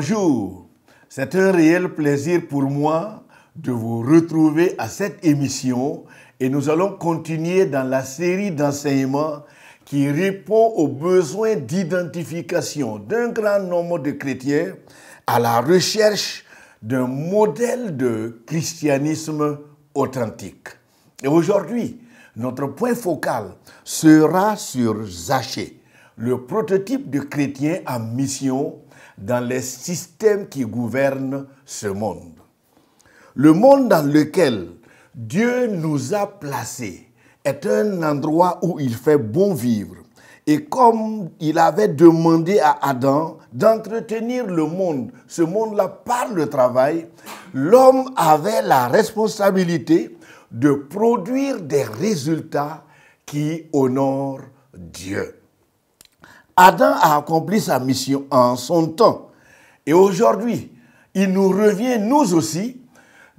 Bonjour, c'est un réel plaisir pour moi de vous retrouver à cette émission et nous allons continuer dans la série d'enseignements qui répond aux besoins d'identification d'un grand nombre de chrétiens à la recherche d'un modèle de christianisme authentique. Et aujourd'hui, notre point focal sera sur Zachée, le prototype de chrétien en mission dans les systèmes qui gouvernent ce monde. Le monde dans lequel Dieu nous a placés est un endroit où il fait bon vivre. Et comme il avait demandé à Adam d'entretenir le monde, ce monde-là par le travail, l'homme avait la responsabilité de produire des résultats qui honorent Dieu. Adam a accompli sa mission en son temps. Et aujourd'hui, il nous revient, nous aussi,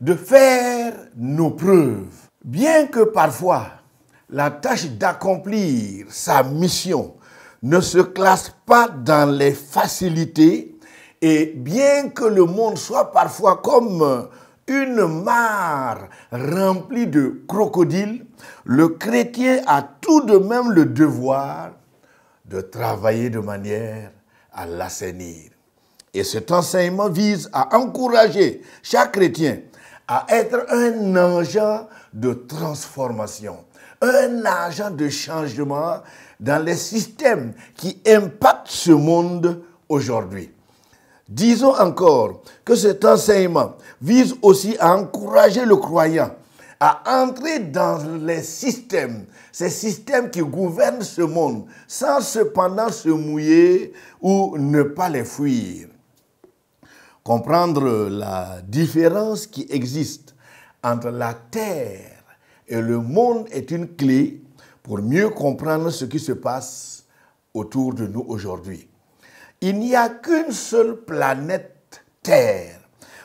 de faire nos preuves. Bien que parfois, la tâche d'accomplir sa mission ne se classe pas dans les facilités, et bien que le monde soit parfois comme une mare remplie de crocodiles, le chrétien a tout de même le devoir de travailler de manière à l'assainir. Et cet enseignement vise à encourager chaque chrétien à être un agent de transformation, un agent de changement dans les systèmes qui impactent ce monde aujourd'hui. Disons encore que cet enseignement vise aussi à encourager le croyant à entrer dans les systèmes, ces systèmes qui gouvernent ce monde, sans cependant se mouiller ou ne pas les fuir. Comprendre la différence qui existe entre la terre et le monde est une clé pour mieux comprendre ce qui se passe autour de nous aujourd'hui. Il n'y a qu'une seule planète Terre,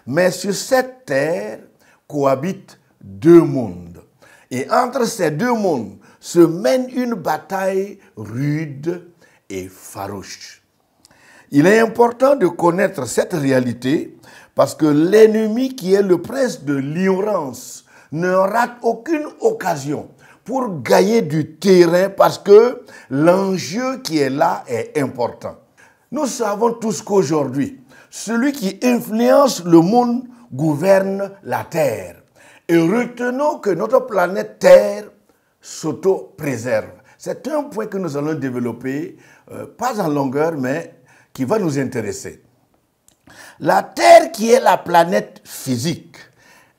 mais sur cette terre cohabitent deux mondes. Et entre ces deux mondes se mène une bataille rude et farouche. Il est important de connaître cette réalité parce que l'ennemi qui est le prince de l'ignorance ne rate aucune occasion pour gagner du terrain parce que l'enjeu qui est là est important. Nous savons tous qu'aujourd'hui, celui qui influence le monde gouverne la terre. Et retenons que notre planète Terre s'auto-préserve. C'est un point que nous allons développer, pas en longueur, mais qui va nous intéresser. La Terre, qui est la planète physique,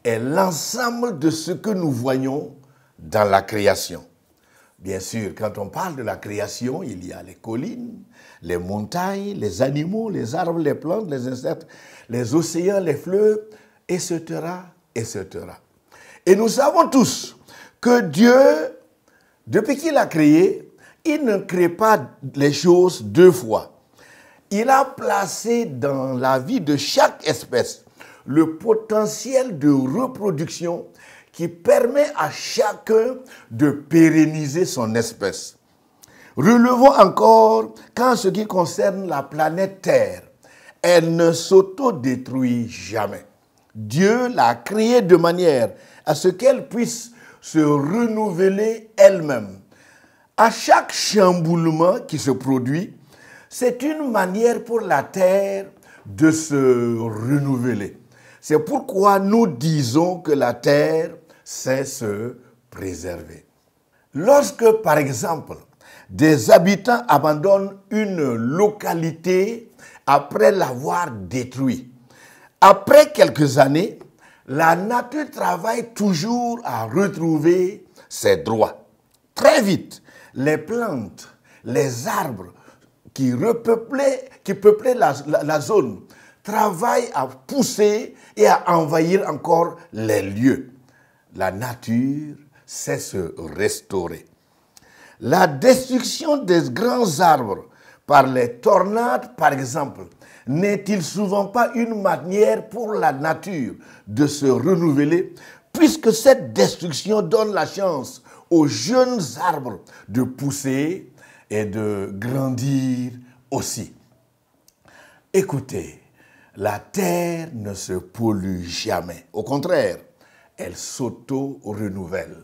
est l'ensemble de ce que nous voyons dans la création. Bien sûr, quand on parle de la création, il y a les collines, les montagnes, les animaux, les arbres, les plantes, les insectes, les océans, les fleuves, etc., etc. Et nous savons tous que Dieu, depuis qu'il a créé, il ne crée pas les choses deux fois. Il a placé dans la vie de chaque espèce le potentiel de reproduction qui permet à chacun de pérenniser son espèce. Relevons encore qu'en ce qui concerne la planète Terre, elle ne s'autodétruit jamais. Dieu l'a créée de manière à ce qu'elle puisse se renouveler elle-même. À chaque chamboulement qui se produit, c'est une manière pour la Terre de se renouveler. C'est pourquoi nous disons que la Terre sait se préserver. Lorsque, par exemple, des habitants abandonnent une localité après l'avoir détruite, après quelques années, la nature travaille toujours à retrouver ses droits. Très vite, les plantes, les arbres qui peuplaient la zone travaillent à pousser et à envahir encore les lieux. La nature sait se restaurer. La destruction des grands arbres par les tornades, par exemple, n'est-il souvent pas une manière pour la nature de se renouveler, puisque cette destruction donne la chance aux jeunes arbres de pousser et de grandir aussi. Écoutez, La terre ne se pollue jamais. Au contraire, elle s'auto-renouvelle.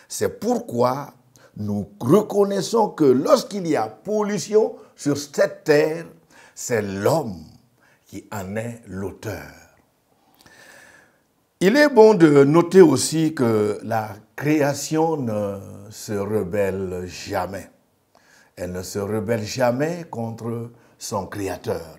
C'est pourquoi nous reconnaissons que lorsqu'il y a pollution sur cette terre, c'est l'homme qui en est l'auteur. Il est bon de noter aussi que la création ne se rebelle jamais. Elle ne se rebelle jamais contre son créateur.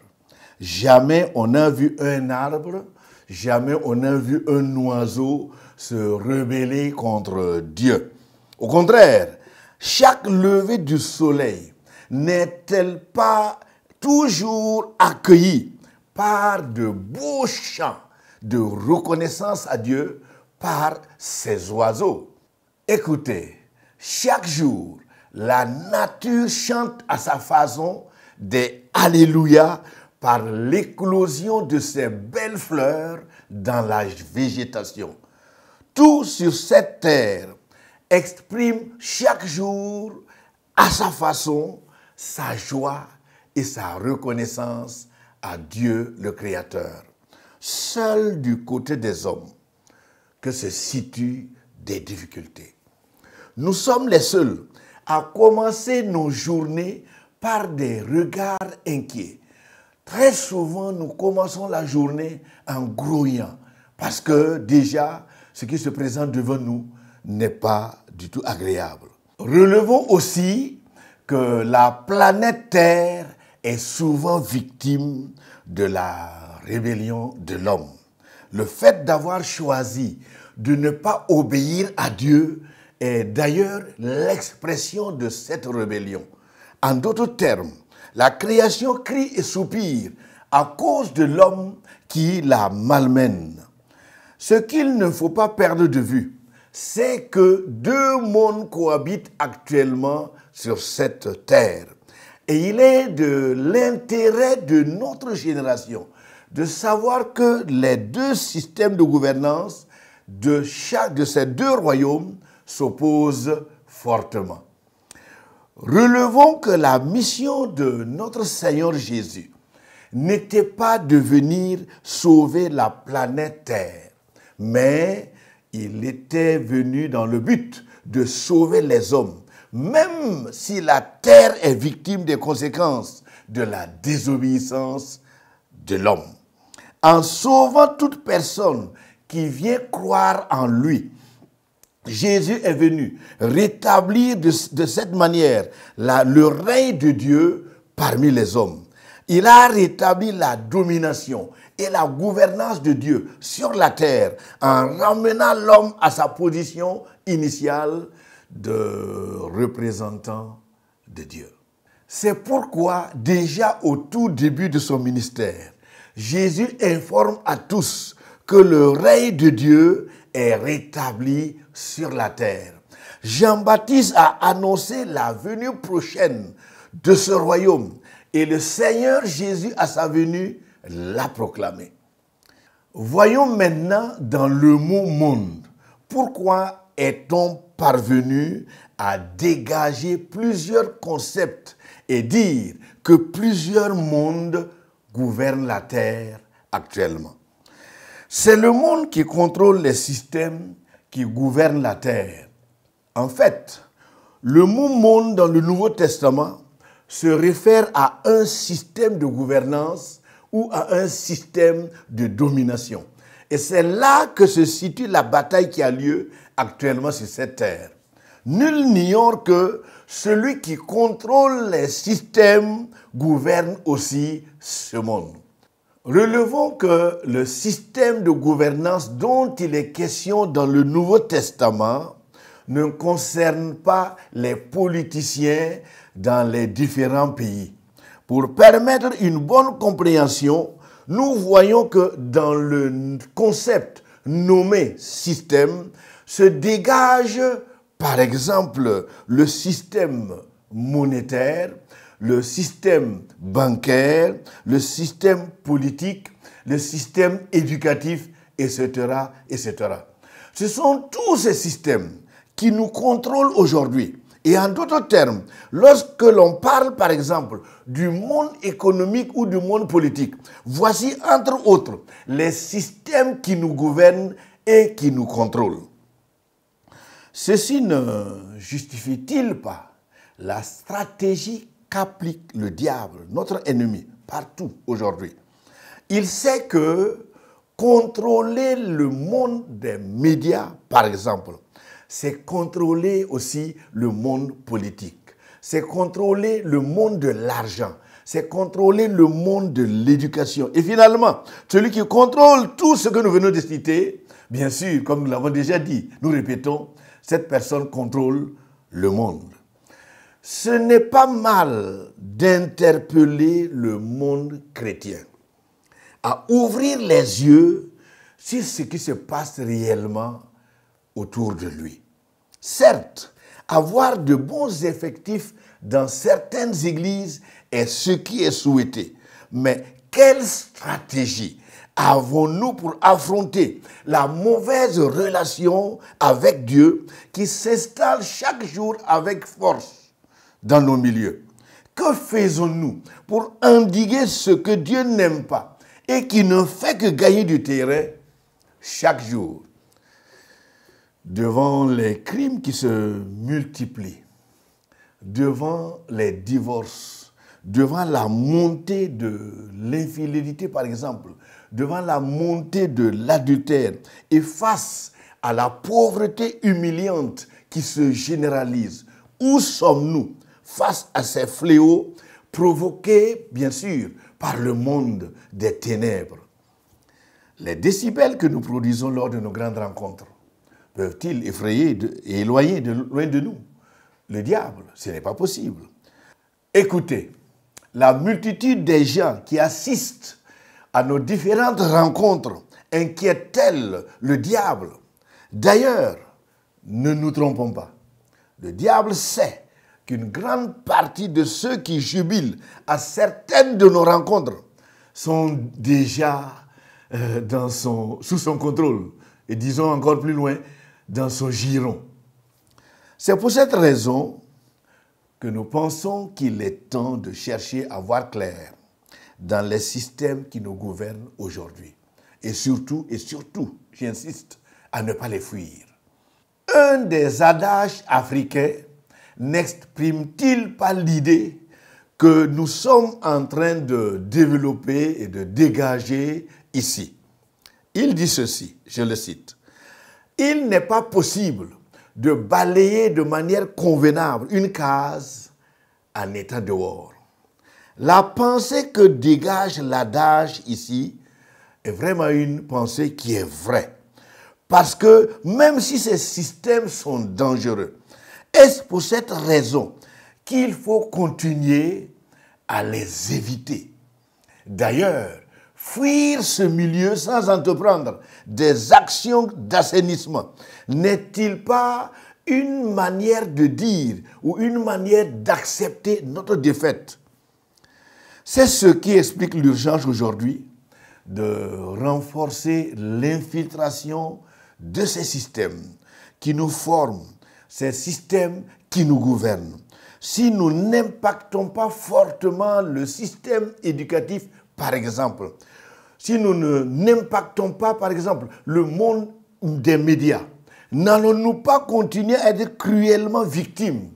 Jamais on n'a vu un arbre, jamais on n'a vu un oiseau se rebeller contre Dieu. Au contraire, chaque lever du soleil n'est-elle pas toujours accueillie par de beaux chants de reconnaissance à Dieu par ces oiseaux? Écoutez, chaque jour, la nature chante à sa façon des Alléluia par l'éclosion de ces belles fleurs dans la végétation. Tout sur cette terre exprime chaque jour à sa façon sa joie et sa reconnaissance à Dieu le Créateur. Seul du côté des hommes que se situent des difficultés. Nous sommes les seuls à commencer nos journées par des regards inquiets. Très souvent, nous commençons la journée en grouillant parce que déjà, ce qui se présente devant nous n'est pas du tout agréable. Relevons aussi que la planète Terre est souvent victime de la rébellion de l'homme. Le fait d'avoir choisi de ne pas obéir à Dieu est d'ailleurs l'expression de cette rébellion. En d'autres termes, la création crie et soupire à cause de l'homme qui la malmène. Ce qu'il ne faut pas perdre de vue, c'est que deux mondes cohabitent actuellement sur cette terre. Et il est de l'intérêt de notre génération de savoir que les deux systèmes de gouvernance de ces deux royaumes s'opposent fortement. Relevons que la mission de notre Seigneur Jésus n'était pas de venir sauver la planète Terre, mais il était venu dans le but de sauver les hommes, même si la terre est victime des conséquences de la désobéissance de l'homme. En sauvant toute personne qui vient croire en lui, Jésus est venu rétablir de cette manière le règne de Dieu parmi les hommes. Il a rétabli la domination et la gouvernance de Dieu sur la terre en ramenant l'homme à sa position initiale de représentant de Dieu. C'est pourquoi déjà au tout début de son ministère, Jésus informe à tous que le règne de Dieu est rétabli sur la terre. Jean-Baptiste a annoncé la venue prochaine de ce royaume et le Seigneur Jésus à sa venue l'a proclamé. Voyons maintenant dans le mot monde, pourquoi est-on parvenu à dégager plusieurs concepts et dire que plusieurs mondes gouvernent la terre actuellement. C'est le monde qui contrôle les systèmes qui gouvernent la terre. En fait, le mot monde dans le Nouveau Testament se réfère à un système de gouvernance ou à un système de domination. Et c'est là que se situe la bataille qui a lieu actuellement sur cette terre. Nul n'ignore que celui qui contrôle les systèmes gouverne aussi ce monde. Relevons que le système de gouvernance dont il est question dans le Nouveau Testament ne concerne pas les politiciens dans les différents pays. Pour permettre une bonne compréhension, nous voyons que dans le concept nommé système se dégage par exemple le système monétaire, le système bancaire, le système politique, le système éducatif, etc., etc. Ce sont tous ces systèmes qui nous contrôlent aujourd'hui Et en d'autres termes, lorsque l'on parle par exemple du monde économique ou du monde politique, voici entre autres les systèmes qui nous gouvernent et qui nous contrôlent. Ceci ne justifie-t-il pas la stratégie qu'applique le diable, notre ennemi, partout aujourd'hui? Il sait que contrôler le monde des médias, par exemple, c'est contrôler aussi le monde politique, c'est contrôler le monde de l'argent, c'est contrôler le monde de l'éducation. Et finalement, celui qui contrôle tout ce que nous venons de citer, bien sûr, comme nous l'avons déjà dit, nous répétons, cette personne contrôle le monde. Ce n'est pas mal d'interpeller le monde chrétien à ouvrir les yeux sur ce qui se passe réellement autour de lui. Certes, avoir de bons effectifs dans certaines églises est ce qui est souhaité. Mais quelle stratégie avons-nous pour affronter la mauvaise relation avec Dieu qui s'installe chaque jour avec force dans nos milieux? Que faisons-nous pour endiguer ce que Dieu n'aime pas et qui ne fait que gagner du terrain chaque jour? Devant les crimes qui se multiplient, devant les divorces, devant la montée de l'infidélité par exemple, devant la montée de l'adultère et face à la pauvreté humiliante qui se généralise, où sommes-nous face à ces fléaux provoqués bien sûr par le monde des ténèbres? Les décibels que nous produisons lors de nos grandes rencontres peuvent-ils effrayer et éloigner loin de nous le diable? Ce n'est pas possible. Écoutez, la multitude des gens qui assistent à nos différentes rencontres inquiète-t-elle le diable? D'ailleurs, ne nous trompons pas. Le diable sait qu'une grande partie de ceux qui jubilent à certaines de nos rencontres sont déjà sous son contrôle. Et disons encore plus loin, dans son giron. C'est pour cette raison que nous pensons qu'il est temps de chercher à voir clair dans les systèmes qui nous gouvernent aujourd'hui. Et surtout, j'insiste, à ne pas les fuir. Un des adages africains n'exprime-t-il pas l'idée que nous sommes en train de développer et de dégager ici? Il dit ceci, je le cite. Il n'est pas possible de balayer de manière convenable une case en étant dehors. La pensée que dégage l'adage ici est vraiment une pensée qui est vraie. Parce que même si ces systèmes sont dangereux, est-ce pour cette raison qu'il faut continuer à les éviter? D'ailleurs, fuir ce milieu sans entreprendre des actions d'assainissement n'est-il pas une manière de dire ou une manière d'accepter notre défaite? C'est ce qui explique l'urgence aujourd'hui de renforcer l'infiltration de ces systèmes qui nous forment, ces systèmes qui nous gouvernent. Si nous n'impactons pas fortement le système éducatif, par exemple, si nous n'impactons pas, par exemple, le monde des médias, n'allons-nous pas continuer à être cruellement victimes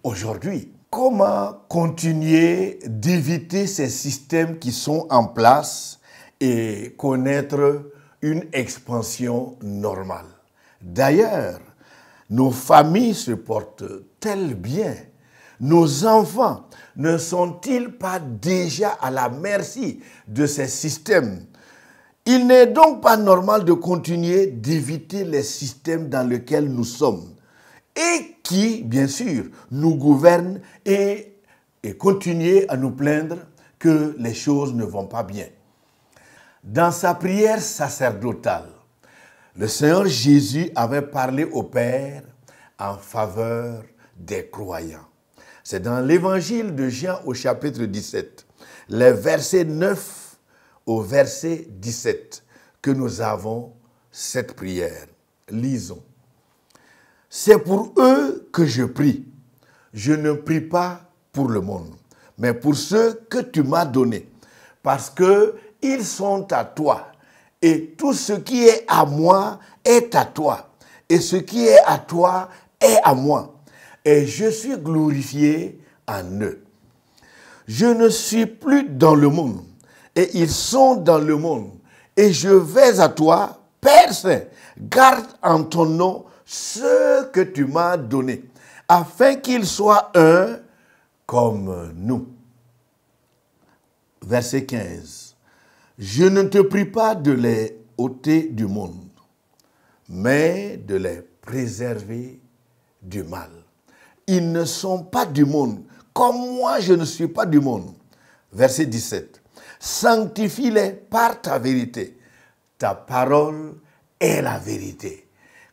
aujourd'hui? Comment continuer d'éviter ces systèmes qui sont en place et connaître une expansion normale? D'ailleurs, nos familles se portent-elles bien? Nos enfants ne sont-ils pas déjà à la merci de ces systèmes? Il n'est donc pas normal de continuer d'éviter les systèmes dans lesquels nous sommes et qui, bien sûr, nous gouvernent et continuer à nous plaindre que les choses ne vont pas bien. Dans sa prière sacerdotale, le Seigneur Jésus avait parlé au Père en faveur des croyants. C'est dans l'évangile de Jean au chapitre 17, les versets 9 au verset 17, que nous avons cette prière. Lisons. C'est pour eux que je prie. je ne prie pas pour le monde, mais pour ceux que tu m'as donnés, parce qu'ils sont à toi. Et tout ce qui est à moi est à toi. Et ce qui est à toi est à moi. Et je suis glorifié en eux. Je ne suis plus dans le monde, et ils sont dans le monde. Et je vais à toi, Père Saint, garde en ton nom ceux que tu m'as donnés, afin qu'ils soient un comme nous. Verset 15. Je ne te prie pas de les ôter du monde, mais de les préserver du mal. Ils ne sont pas du monde, comme moi je ne suis pas du monde. Verset 17. Sanctifie-les par ta vérité. Ta parole est la vérité.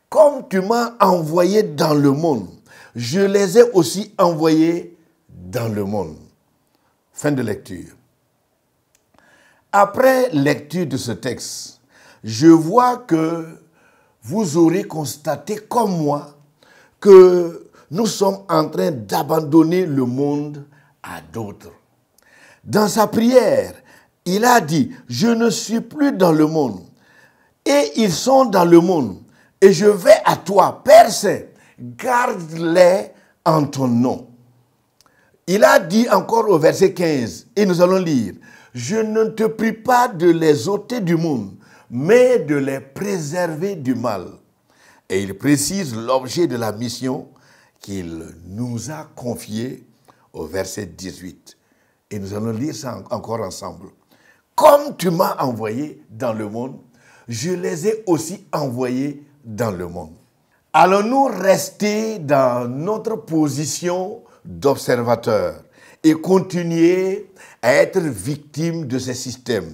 Comme tu m'as envoyé dans le monde, je les ai aussi envoyés dans le monde. Fin de lecture. Après lecture de ce texte, je vois que vous aurez constaté comme moi que nous sommes en train d'abandonner le monde à d'autres. Dans sa prière, il a dit, je ne suis plus dans le monde et ils sont dans le monde et je vais à toi, Père Saint, garde-les en ton nom. Il a dit encore au verset 15, et nous allons lire, je ne te prie pas de les ôter du monde, mais de les préserver du mal. Et il précise l'objet de la mission qu'il nous a confiée au verset 18. Et nous allons lire ça encore ensemble. Comme tu m'as envoyé dans le monde, je les ai aussi envoyés dans le monde. Allons-nous rester dans notre position d'observateur et continuer à être victimes de ces systèmes?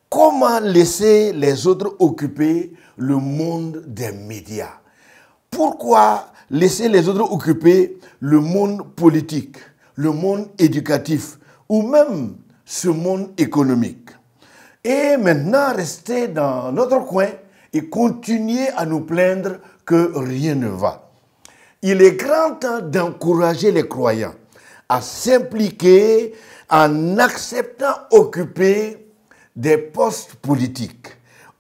Comment laisser les autres occuper le monde des médias? Pourquoi laisser les autres occuper le monde politique, le monde éducatif ou même ce monde économique? Et maintenant, rester dans notre coin et continuer à nous plaindre que rien ne va. Il est grand temps d'encourager les croyants à s'impliquer en acceptant occuper des postes politiques,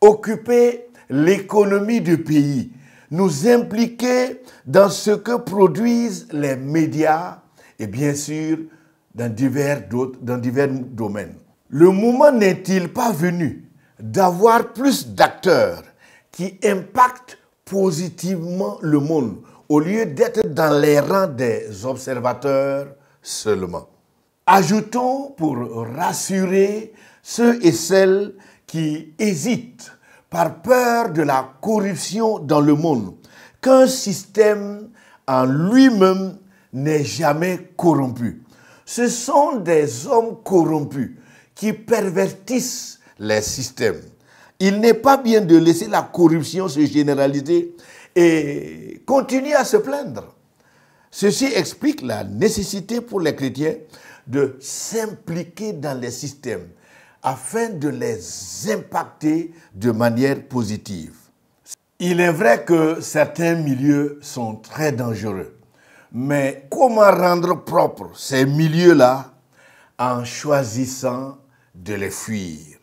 occuper l'économie du pays, nous impliquer dans ce que produisent les médias et bien sûr dans divers domaines. Le moment n'est-il pas venu d'avoir plus d'acteurs qui impactent positivement le monde au lieu d'être dans les rangs des observateurs seulement? Ajoutons pour rassurer ceux et celles qui hésitent par peur de la corruption dans le monde qu'un système en lui-même n'est jamais corrompu. Ce sont des hommes corrompus qui pervertissent les systèmes. Il n'est pas bien de laisser la corruption se généraliser et continuer à se plaindre. Ceci explique la nécessité pour les chrétiens de s'impliquer dans les systèmes afin de les impacter de manière positive. Il est vrai que certains milieux sont très dangereux, mais comment rendre propres ces milieux-là en choisissant de les fuir?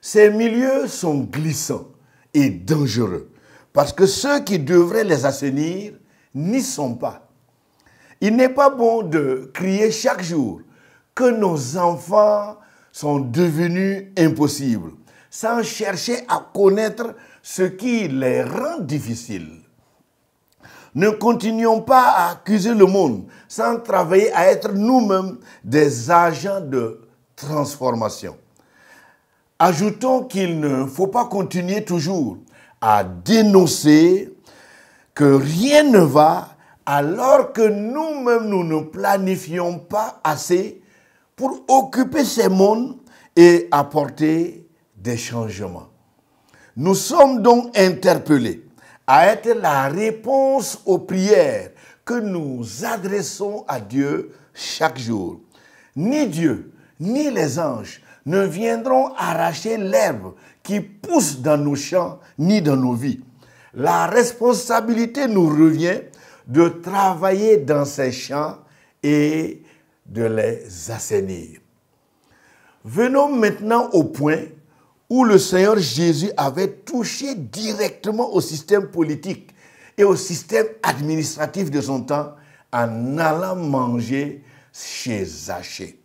Ces milieux sont glissants et dangereux parce que ceux qui devraient les assainir n'y sont pas. Il n'est pas bon de crier chaque jour que nos enfants sont devenus impossibles, sans chercher à connaître ce qui les rend difficiles. Ne continuons pas à accuser le monde sans travailler à être nous-mêmes des agents de transformation. Ajoutons qu'il ne faut pas continuer toujours à dénoncer que rien ne va alors que nous-mêmes nous ne planifions pas assez pour occuper ces mondes et apporter des changements. Nous sommes donc interpellés à être la réponse aux prières que nous adressons à Dieu chaque jour. Ni Dieu, ni les anges ne viendront arracher l'herbe qui pousse dans nos champs, ni dans nos vies. La responsabilité nous revient de travailler dans ses champs et de les assainir. Venons maintenant au point où le Seigneur Jésus avait touché directement au système politique et au système administratif de son temps en allant manger chez Zachée.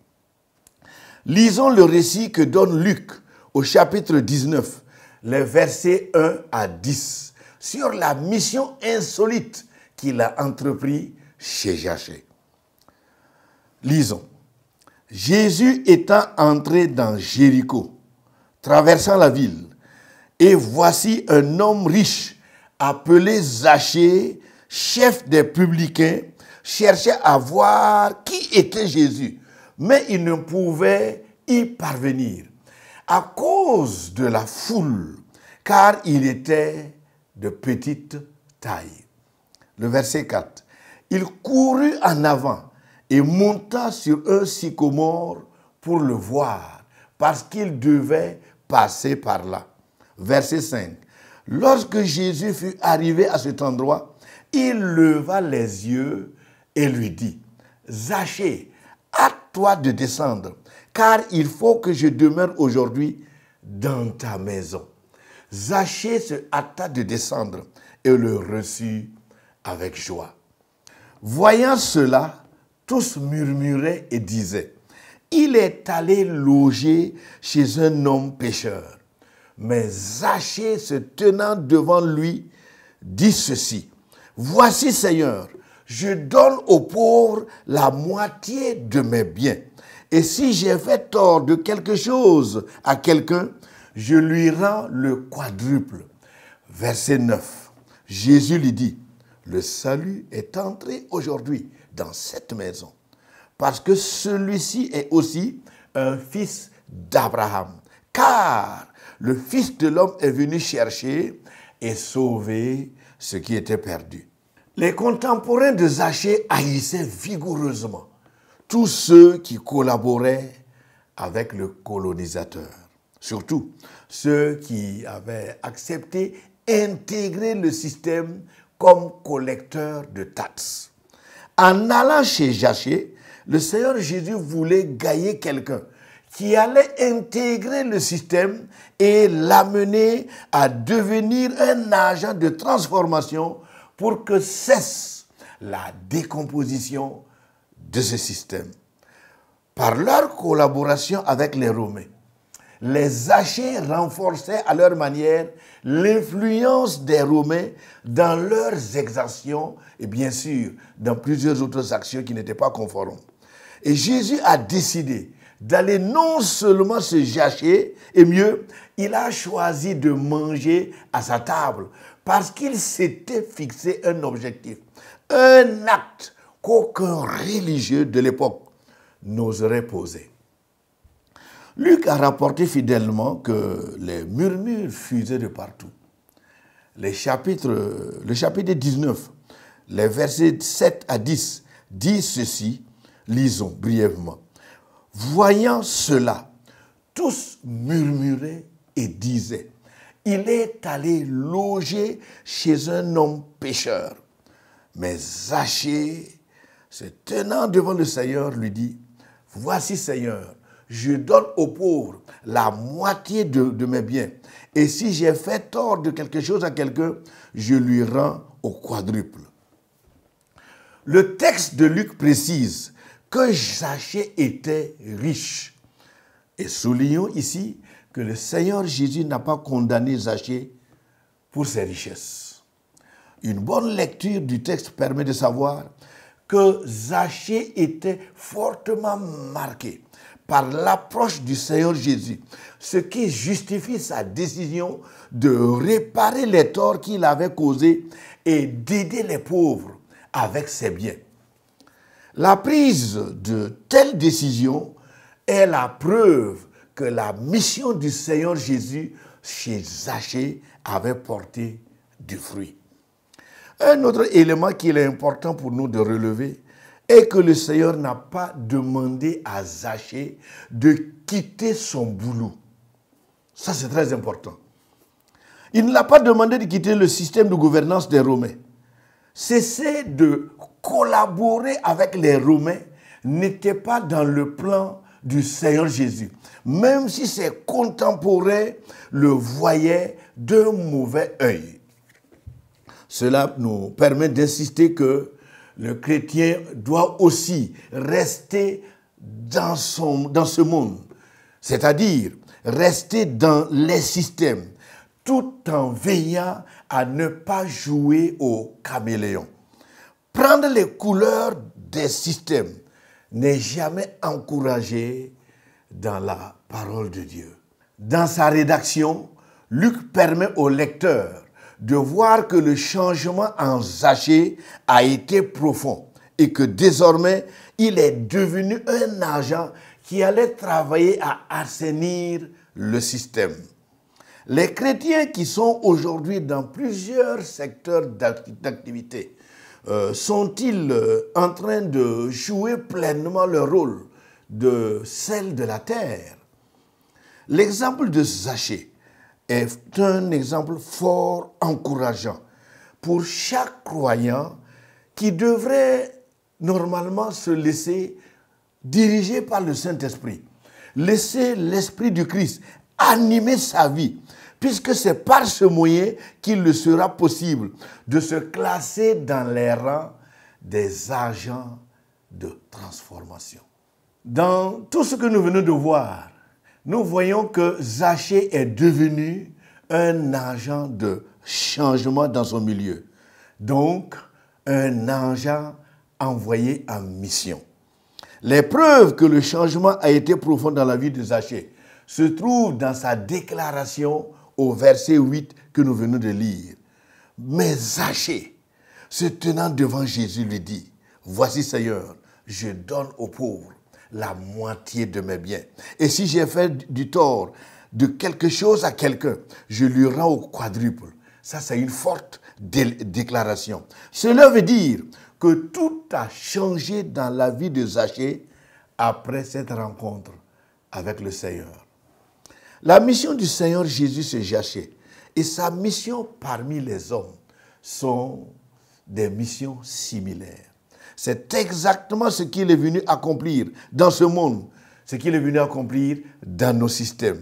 Lisons le récit que donne Luc au chapitre 19, les versets 1 à 10, sur la mission insolite qu'il a entrepris chez Zachée. Lisons. Jésus étant entré dans Jéricho, traversant la ville, et voici un homme riche, appelé Zachée, chef des publicains, cherchait à voir qui était Jésus, mais il ne pouvait y parvenir à cause de la foule, car il était de petite taille. Le verset 4. Il courut en avant et monta sur un sycomore pour le voir, parce qu'il devait passer par là. Verset 5. Lorsque Jésus fut arrivé à cet endroit, il leva les yeux et lui dit, « Zachée, hâte-toi de descendre, car il faut que je demeure aujourd'hui dans ta maison. » Zachée se hâta de descendre et le reçut avec joie. Voyant cela, tous murmuraient et disaient, « Il est allé loger chez un homme pécheur. » Mais Zachée, se tenant devant lui, dit ceci, « Voici, Seigneur, je donne aux pauvres la moitié de mes biens. Et si j'ai fait tort de quelque chose à quelqu'un, je lui rends le quadruple. » Verset 9. Jésus lui dit, « Le salut est entré aujourd'hui dans cette maison, parce que celui-ci est aussi un fils d'Abraham. Car le Fils de l'homme est venu chercher et sauver ce qui était perdu. » Les contemporains de Zachée haïssaient vigoureusement tous ceux qui collaboraient avec le colonisateur. Surtout ceux qui avaient accepté d'intégrer le système comme collecteur de taxes. En allant chez Zachée, le Seigneur Jésus voulait gagner quelqu'un qui allait intégrer le système et l'amener à devenir un agent de transformation pour que cesse la décomposition de ce système. Par leur collaboration avec les Romains, les Zachées renforçaient à leur manière l'influence des Romains dans leurs exactions et bien sûr dans plusieurs autres actions qui n'étaient pas conformes. Et Jésus a décidé d'aller non seulement se Zachée, et mieux, il a choisi de manger à sa table parce qu'il s'était fixé un objectif, un acte qu'aucun religieux de l'époque n'oserait poser. Luc a rapporté fidèlement que les murmures fusaient de partout. Le chapitre 19, les versets 7 à 10, dit ceci, lisons brièvement. Voyant cela, tous murmuraient et disaient, « Il est allé loger chez un homme pécheur. » Mais Zachée, se tenant devant le Seigneur, lui dit, « Voici, Seigneur, je donne aux pauvres la moitié de mes biens. Et si j'ai fait tort de quelque chose à quelqu'un, je lui rends au quadruple. » Le texte de Luc précise que Zachée était riche. Et soulignons ici que le Seigneur Jésus n'a pas condamné Zachée pour ses richesses. Une bonne lecture du texte permet de savoir que Zachée était fortement marqué par l'approche du Seigneur Jésus, ce qui justifie sa décision de réparer les torts qu'il avait causés et d'aider les pauvres avec ses biens. La prise de telles décisions est la preuve que la mission du Seigneur Jésus chez Zachée avait porté du fruit. Un autre élément qu'il est important pour nous de relever est que le Seigneur n'a pas demandé à Zachée de quitter son boulot. Ça, c'est très important. Il ne l'a pas demandé de quitter le système de gouvernance des Romains. cesser de collaborer avec les Romains n'était pas dans le plan du Seigneur Jésus, même si ses contemporains le voyaient d'un mauvais œil. Cela nous permet d'insister que le chrétien doit aussi rester dans ce monde, c'est-à-dire rester dans les systèmes, tout en veillant à ne pas jouer au caméléon. Prendre les couleurs des systèmes n'est jamais encouragé dans la parole de Dieu. Dans sa rédaction, Luc permet au lecteur de voir que le changement en Zachée a été profond et que désormais, il est devenu un agent qui allait travailler à assainir le système. Les chrétiens qui sont aujourd'hui dans plusieurs secteurs d'activité, sont-ils en train de jouer pleinement leur rôle de celle de la terre? L'exemple de Zachée est un exemple fort encourageant pour chaque croyant qui devrait normalement se laisser diriger par le Saint-Esprit. Laisser l'Esprit du Christ animer sa vie, puisque c'est par ce moyen qu'il le sera possible de se classer dans les rangs des agents de transformation. Dans tout ce que nous venons de voir, nous voyons que Zachée est devenu un agent de changement dans son milieu. Donc, un agent envoyé en mission. Les preuves que le changement a été profond dans la vie de Zachée se trouvent dans sa déclaration au verset 8 que nous venons de lire. Mais Zachée, se tenant devant Jésus, lui dit, « Voici Seigneur, je donne aux pauvres la moitié de mes biens. Et si j'ai fait du tort de quelque chose à quelqu'un, je lui rends au quadruple. » Ça, c'est une forte déclaration. Cela veut dire que tout a changé dans la vie de Zachée après cette rencontre avec le Seigneur. La mission du Seigneur Jésus, c'est Zachée. Et sa mission parmi les hommes sont des missions similaires. C'est exactement ce qu'il est venu accomplir dans ce monde, ce qu'il est venu accomplir dans nos systèmes.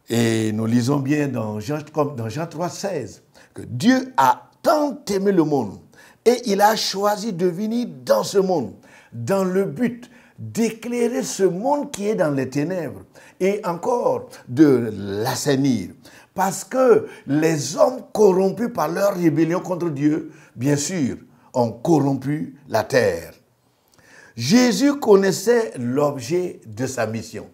Et nous lisons bien dans Jean 3,16 que Dieu a tant aimé le monde et il a choisi de venir dans ce monde dans le but d'éclairer ce monde qui est dans les ténèbres et encore de l'assainir. Parce que les hommes corrompus par leur rébellion contre Dieu, bien sûr, ont corrompu la terre. Jésus connaissait l'objet de sa mission.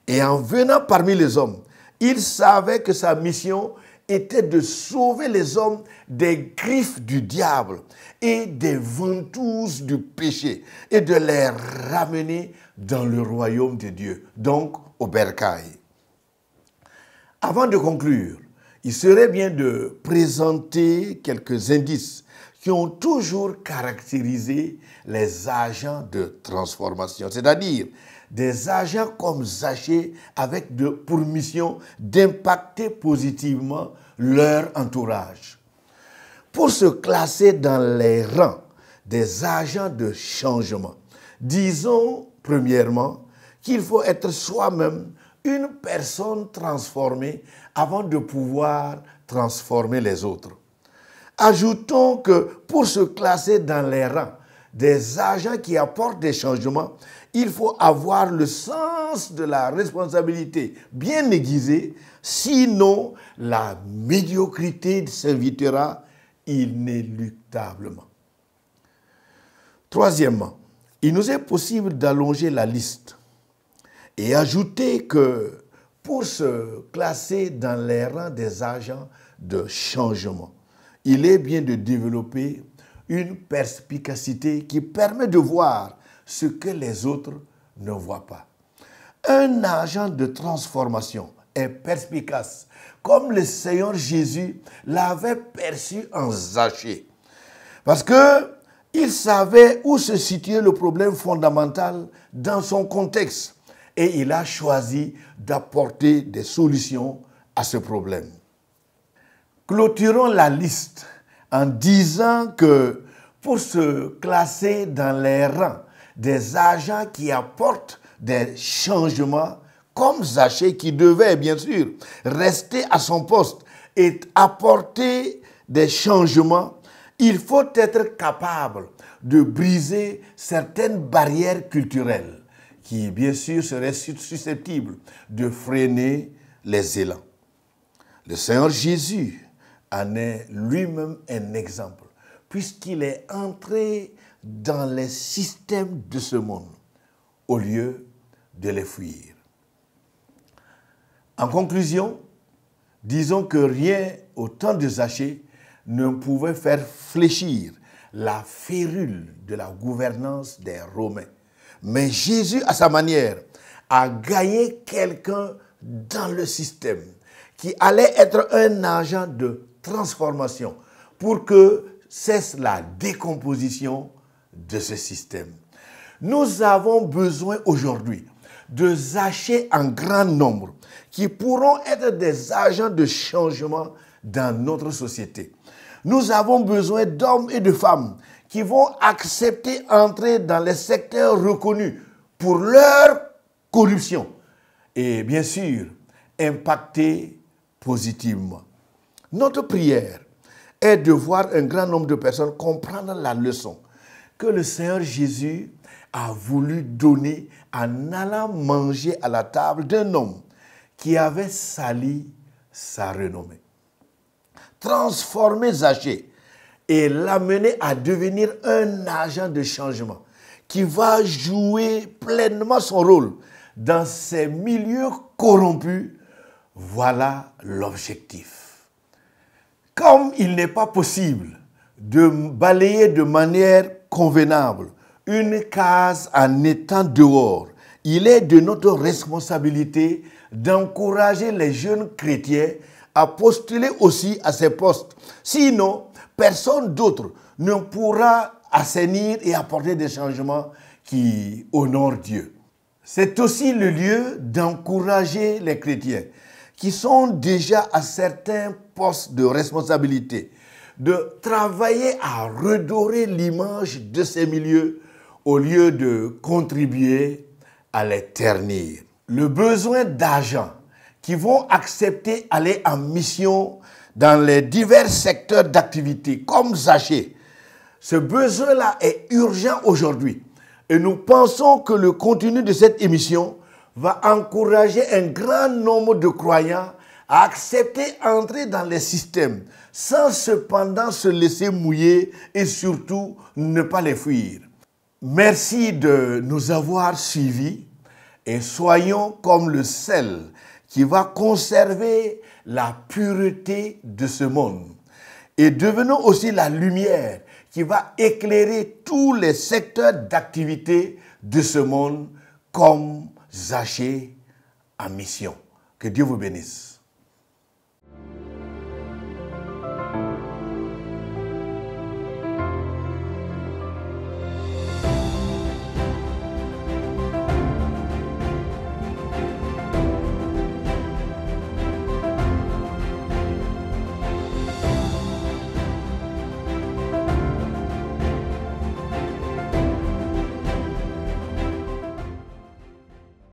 Et en venant parmi les hommes, il savait que sa mission était de sauver les hommes des griffes du diable et des ventouses du péché et de les ramener dans le royaume de Dieu, donc au bercail. Avant de conclure, il serait bien de présenter quelques indices qui ont toujours caractérisé les agents de transformation, c'est-à-dire des agents comme Zachée avec pour mission d'impacter positivement leur entourage. Pour se classer dans les rangs des agents de changement, disons premièrement qu'il faut être soi-même une personne transformée avant de pouvoir transformer les autres. Ajoutons que pour se classer dans les rangs des agents qui apportent des changements, il faut avoir le sens de la responsabilité bien aiguisé, sinon la médiocrité s'invitera inéluctablement. Troisièmement, il nous est possible d'allonger la liste et ajouter que pour se classer dans les rangs des agents de changement, il est bien de développer une perspicacité qui permet de voir ce que les autres ne voient pas. Un agent de transformation est perspicace, comme le Seigneur Jésus l'avait perçu en Zachée. Parce qu'il savait où se situait le problème fondamental dans son contexte. Et il a choisi d'apporter des solutions à ce problème. Clôturons la liste en disant que pour se classer dans les rangs des agents qui apportent des changements, comme Zachée qui devait bien sûr rester à son poste et apporter des changements, il faut être capable de briser certaines barrières culturelles qui, bien sûr, seraient susceptibles de freiner les élans. Le Seigneur Jésus en est lui-même un exemple, puisqu'il est entré dans les systèmes de ce monde au lieu de les fuir. En conclusion, disons que rien au temps de Zachée ne pouvait faire fléchir la férule de la gouvernance des Romains. Mais Jésus, à sa manière, a gagné quelqu'un dans le système qui allait être un agent de transformation pour que cesse la décomposition de ce système. Nous avons besoin aujourd'hui de Zachée en grand nombre qui pourront être des agents de changement dans notre société. Nous avons besoin d'hommes et de femmes qui vont accepter d'entrer dans les secteurs reconnus pour leur corruption et bien sûr impacter positivement. Notre prière est de voir un grand nombre de personnes comprendre la leçon que le Seigneur Jésus a voulu donner en allant manger à la table d'un homme qui avait sali sa renommée. Transformer Zachée et l'amener à devenir un agent de changement qui va jouer pleinement son rôle dans ces milieux corrompus, voilà l'objectif. Comme il n'est pas possible de balayer de manière convenable une case en étant dehors, il est de notre responsabilité d'encourager les jeunes chrétiens à postuler aussi à ces postes. Sinon, personne d'autre ne pourra assainir et apporter des changements qui honorent Dieu. C'est aussi le lieu d'encourager les chrétiens qui sont déjà à certains postes de responsabilité, de travailler à redorer l'image de ces milieux au lieu de contribuer à les ternir. Le besoin d'agents qui vont accepter d'aller en mission dans les divers secteurs d'activité, comme Zachée, ce besoin-là est urgent aujourd'hui. Et nous pensons que le contenu de cette émission va encourager un grand nombre de croyants à accepter d'entrer dans les systèmes, sans cependant se laisser mouiller et surtout ne pas les fuir. Merci de nous avoir suivis et soyons comme le sel qui va conserver la pureté de ce monde. Et devenons aussi la lumière qui va éclairer tous les secteurs d'activité de ce monde comme Zachée en mission. Que Dieu vous bénisse.